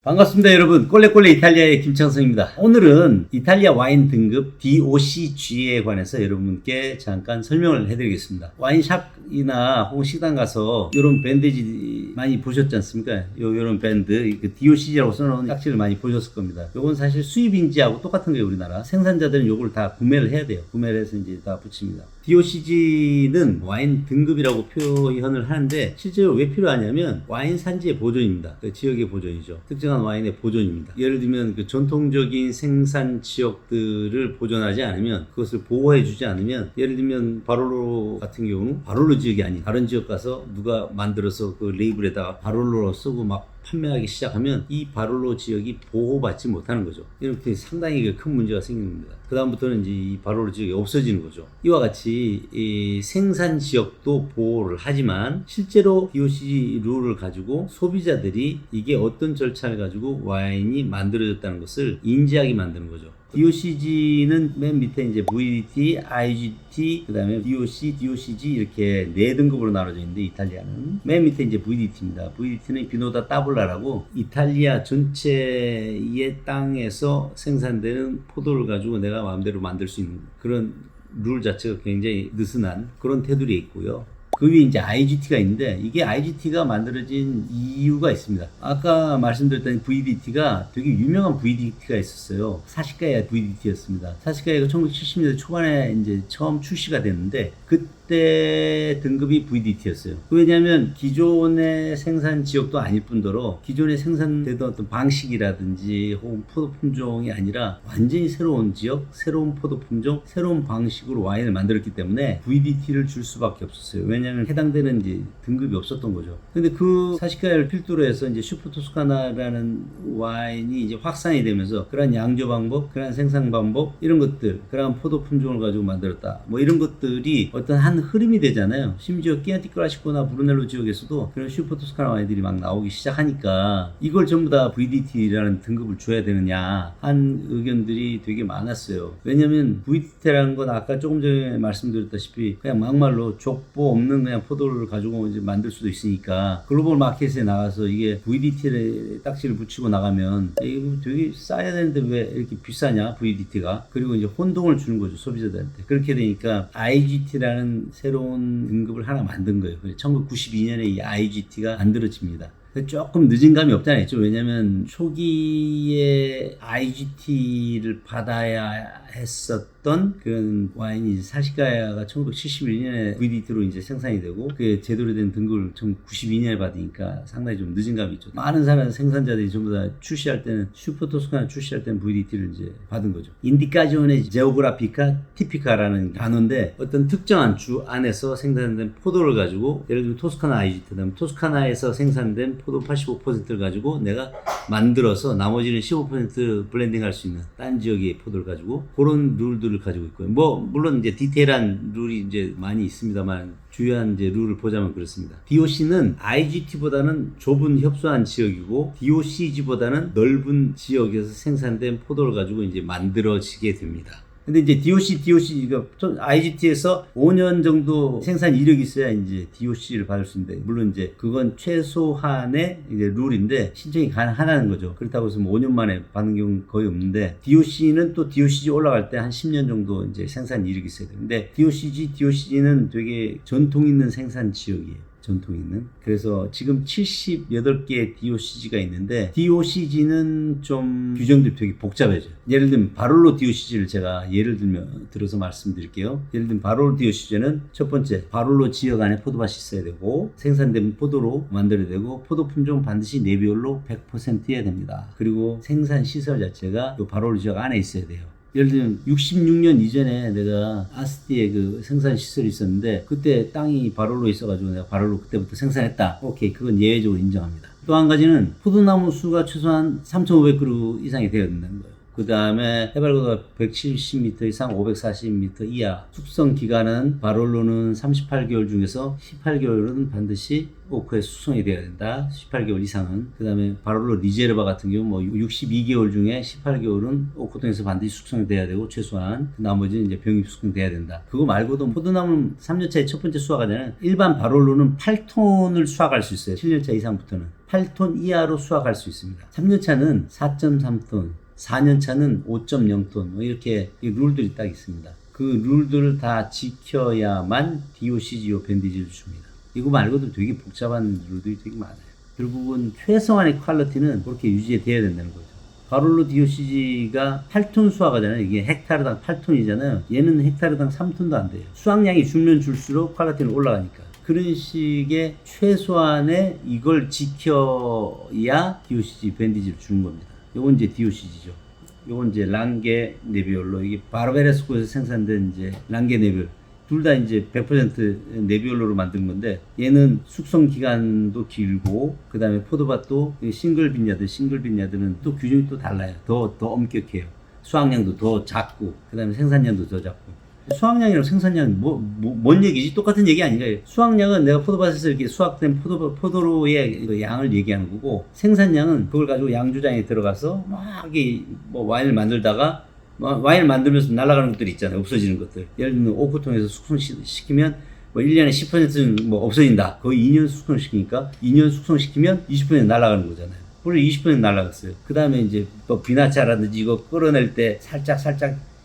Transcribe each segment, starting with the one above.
반갑습니다 여러분. 꼴레꼴레 이탈리아의 김창성입니다. 오늘은 이탈리아 와인 등급 DOCG에 관해서 여러분께 잠깐 설명을 해드리겠습니다. 와인샵이나 혹은 식당 가서 이런 밴드지 많이 보셨지 않습니까? 이런 밴드 그 DOCG라고 써놓은 딱지를 많이 보셨을 겁니다. 이건 사실 수입인지하고 똑같은 거예요. 우리나라 생산자들은 이걸 다 구매를 해야 돼요. 구매를 해서 이제 다 붙입니다. DOCG는 와인 등급이라고 표현을 하는데 실제로 왜 필요하냐면 와인 산지의 보존입니다. 그 지역의 보존이죠. 특정한 와인의 보존입니다. 예를 들면 그 전통적인 생산 지역들을 보존하지 않으면, 그것을 보호해 주지 않으면, 예를 들면 바롤로 같은 경우는 바롤로 지역이 아닌 다른 지역 가서 누가 만들어서 그 레이블에다가 바롤로로 쓰고 막 판매하기 시작하면 이 바롤로 지역이 보호받지 못하는 거죠. 이렇게 상당히 큰 문제가 생기는 겁니다. 그 다음부터는 이제 이 바롤로 지역이 없어지는 거죠. 이와 같이 이 생산 지역도 보호를 하지만 실제로 DOCG 룰을 가지고 소비자들이 이게 어떤 절차를 가지고 와인이 만들어졌다는 것을 인지하게 만드는 거죠. DOCG는 맨 밑에 이제 VDT, IGT, 그 다음에 DOC, DOCG 이렇게 네 등급으로 나눠져 있는데 이탈리아는 맨 밑에 이제 VDT입니다. VDT는 비노다 따블라라고 이탈리아 전체의 땅에서 생산되는 포도를 가지고 내가 마음대로 만들 수 있는 그런 룰 자체가 굉장히 느슨한 그런 테두리에 있고요. 그 위에 이제 IGT가 있는데 이게 IGT가 만들어진 이유가 있습니다. 아까 말씀드렸던 VDT가 되게 유명한 VDT가 있었어요. 사시카야 VDT였습니다. 사시카야가 1970년대 초반에 이제 처음 출시가 됐는데 그때 등급이 VDT였어요. 왜냐하면 기존의 생산 지역도 아닐 뿐더러 기존에 생산되던 어떤 방식이라든지 혹은 포도 품종이 아니라 완전히 새로운 지역, 새로운 포도 품종, 새로운 방식으로 와인을 만들었기 때문에 VDT를 줄 수밖에 없었어요. 왜냐하면 해당되는 이제 등급이 없었던 거죠. 근데 그 사시카야를 필두로 해서 이제 슈퍼 토스카나라는 와인이 이제 확산이 되면서 그러한 양조 방법, 그러한 생산 방법 이런 것들, 그러한 포도 품종을 가지고 만들었다. 뭐 이런 것들이 어떤 한 흐름이 되잖아요. 심지어 끼안티 클라시코나 브루넬로 지역에서도 그런 슈퍼 토스카나 와인들이 막 나오기 시작하니까 이걸 전부 다 VDT라는 등급을 줘야 되느냐 한 의견들이 되게 많았어요. 왜냐면 VDT라는 건 아까 조금 전에 말씀드렸다시피 그냥 막말로 족보 없는 그냥 포도를 가지고 이제 만들 수도 있으니까 글로벌 마켓에 나가서 이게 VDT를 딱지를 붙이고 나가면 이거 되게 싸야 되는데 왜 이렇게 비싸냐 VDT가. 그리고 이제 혼동을 주는 거죠 소비자들한테. 그렇게 되니까 IGT라는 새로운 등급을 하나 만든 거예요. 1992년에 이 IGT가 만들어집니다. 조금 늦은 감이 없잖아요. 왜냐면 초기에 IGT를 받아야 했었던 그런 와인이 사시카야가 1971년에 VDT로 이제 생산이 되고 그게 제대로 된 등급을 1992년에 받으니까 상당히 좀 늦은 감이 있죠. 많은 사람 생산자들이 전부 다 출시할 때는 슈퍼 토스카나 출시할 때는 VDT를 이제 받은 거죠. 인디카지오네 제오그라피카 티피카라는 단어인데 어떤 특정한 주 안에서 생산된 포도를 가지고 예를 들면 토스카나 IGT, 그다음 토스카나에서 생산된 포도 85%를 가지고 내가 만들어서 나머지는 15% 블렌딩 할 수 있는 딴 지역의 포도를 가지고 그런 룰들을 가지고 있고요. 뭐 물론 이제 디테일한 룰이 이제 많이 있습니다만 주요한 이제 룰을 보자면 그렇습니다. DOC는 IGT보다는 좁은 협소한 지역이고 DOCG보다는 넓은 지역에서 생산된 포도를 가지고 이제 만들어지게 됩니다. 근데 이제 DOCG가 IGT에서 5년 정도 생산 이력이 있어야 이제 DOC를 받을 수 있는데, 물론 이제 그건 최소한의 이제 룰인데 신청이 가능하다는 거죠. 그렇다고 해서 뭐 5년 만에 받는 경우는 거의 없는데, DOC는 또 DOCG 올라갈 때 한 10년 정도 이제 생산 이력이 있어야 돼요. 근데 DOCG는 되게 전통 있는 생산 지역이에요. 전통 있는. 그래서 지금 78개의 DOCG가 있는데 DOCG는 좀 규정들이 되게 복잡해져요. 예를 들면 바롤로 DOCG를 제가 예를 들어서 말씀드릴게요. 예를 들면 바롤로 DOCG는 첫 번째, 바롤로 지역 안에 포도밭이 있어야 되고 생산된 포도로 만들어야 되고 포도 품종 반드시 네비올로 100%여야 됩니다. 그리고 생산 시설 자체가 이 바롤로 지역 안에 있어야 돼요. 예를 들면 66년 이전에 내가 아스티에 그 생산 시설이 있었는데 그때 땅이 바롤로 있어가지고 내가 바롤로 그때부터 생산했다. 오케이, 그건 예외적으로 인정합니다. 또 한 가지는 포도나무 수가 최소한 3,500그루 이상이 되어야 된다는 거예요. 그 다음에 해발고도가 170m 이상 540m 이하, 숙성 기간은 바롤로는 38개월 중에서 18개월은 반드시 오크에 숙성이 돼야 된다. 18개월 이상은. 그 다음에 바롤로 리제르바 같은 경우 뭐 62개월 중에 18개월은 오크통에서 반드시 숙성이 돼야 되고 최소한 나머지는 이제 병입 숙성돼야 된다. 그거 말고도 포도나무 3년차의 첫 번째 수확하자는 일반 바롤로는 8톤을 수확할 수 있어요. 7년차 이상부터는 8톤 이하로 수확할 수 있습니다. 3년차는 4.3톤, 4년차는 5.0톤 뭐 이렇게 룰들이 딱 있습니다. 그 룰들을 다 지켜야만 DOCGO 밴디지를 줍니다. 이거 말고도 되게 복잡한 룰들이 되게 많아요. 결국은 최소한의 퀄리티는 그렇게 유지돼야 된다는 거죠. 바롤로 DOCG가 8톤 수확하잖아요. 이게 헥타르당 8톤이잖아요. 얘는 헥타르당 3톤도 안 돼요. 수확량이 줄면 줄수록 퀄리티는 올라가니까. 그런 식의 최소한의 이걸 지켜야 DOCG 밴디지를 주는 겁니다. 요건 이제 DOCG죠. 요건 이제 랑게 네비올로, 이게 바르베레스코에서 생산된 이제 랑게 네비올. 둘 다 이제 100% 네비올로로 만든 건데, 얘는 숙성 기간도 길고, 그 다음에 포도밭도 싱글 빈야드는 또 규정이 또 달라요. 더 엄격해요. 수확량도 더 작고, 그 다음에 생산량도 더 작고. 수확량이랑 생산량은 뭔 얘기지? 똑같은 얘기 아닌가요? 수확량은 내가 포도밭에서 이렇게 수확된 포도로의 그 양을 얘기하는 거고, 생산량은 그걸 가지고 양조장에 들어가서 막 이게 뭐 와인을 만들다가 와인을 만들면서 날아가는 것들이 있잖아요. 없어지는 것들. 예를 들면 오크통에서 숙성시키면 뭐 1년에 10%는 뭐 없어진다. 거의 2년 숙성시키니까 2년 숙성시키면 20% 날아가는 거잖아요. 원래 20% 날아갔어요. 그 다음에 이제 뭐 비나차라든지 이거 끌어낼 때 살짝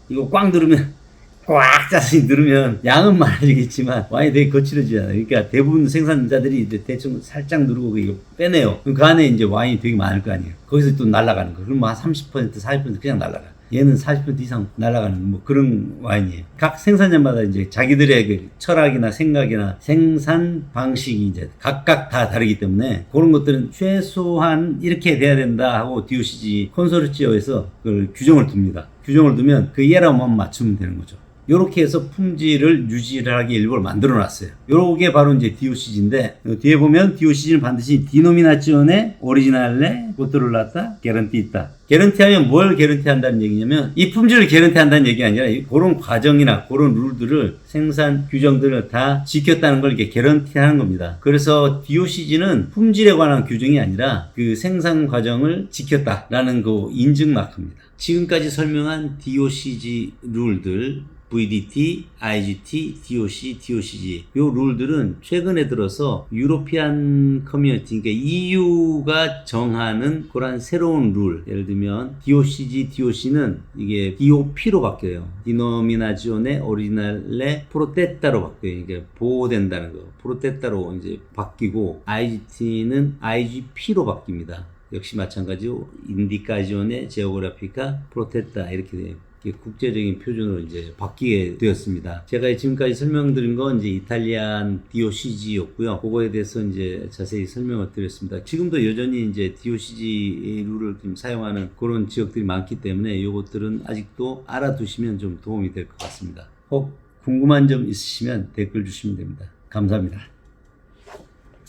이거 꽉 누르면 꽉 짜서 누르면 양은 많아지겠지만 와인이 되게 거칠어지잖아요. 그러니까 대부분 생산자들이 대충 살짝 누르고 이거 빼내요. 그럼 그 안에 이제 와인이 되게 많을 거 아니에요. 거기서 또 날아가는 거. 그럼 한 30%, 40% 그냥 날아가. 얘는 40% 이상 날아가는 뭐 그런 와인이에요. 각 생산자마다 이제 자기들의 그 철학이나 생각이나 생산 방식이 이제 각각 다 다르기 때문에 그런 것들은 최소한 이렇게 돼야 된다 하고 DOCG 컨소르티오에서 그걸 규정을 둡니다. 규정을 두면 그 예라만 맞추면 되는 거죠. 요렇게 해서 품질을 유지를 하게 일부러 만들어 놨어요. 요게 바로 이제 DOCG인데, 뒤에 보면 DOCG는 반드시 디노미나치오네 오리지날레 보토를났다 개런티 있다. 개런티 하면 뭘 개런티 한다는 얘기냐면, 이 품질을 개런티 한다는 얘기 아니라 그런 과정이나 그런 룰들을, 생산 규정들을 다 지켰다는 걸 이렇게 개런티 하는 겁니다. 그래서 DOCG는 품질에 관한 규정이 아니라 그 생산 과정을 지켰다라는 그 인증 마크입니다. 지금까지 설명한 DOCG 룰들, VDT, IGT, DOC, DOCG 요 룰들은 최근에 들어서 유로피안 커뮤니티, 그러니까 EU가 정하는 그런 새로운 룰. 예를 들면 DOCG, DOC는 이게 DOP로 바뀌어요. 디노미나지오네 오리지날레 프로테타로 바뀌어요. 이게 보호된다는 거. 프로테타로 이제 바뀌고, IGT는 IGP로 바뀝니다. 역시 마찬가지로 인디카지오네 제오그라피카 프로테타 이렇게 돼요. 국제적인 표준으로 이제 바뀌게 되었습니다. 제가 지금까지 설명드린 건 이제 이탈리안 DOCG였고요. 그거에 대해서 이제 자세히 설명을 드렸습니다. 지금도 여전히 이제 DOCG 룰을 좀 사용하는 그런 지역들이 많기 때문에 이것들은 아직도 알아두시면 좀 도움이 될 것 같습니다. 혹 궁금한 점 있으시면 댓글 주시면 됩니다. 감사합니다.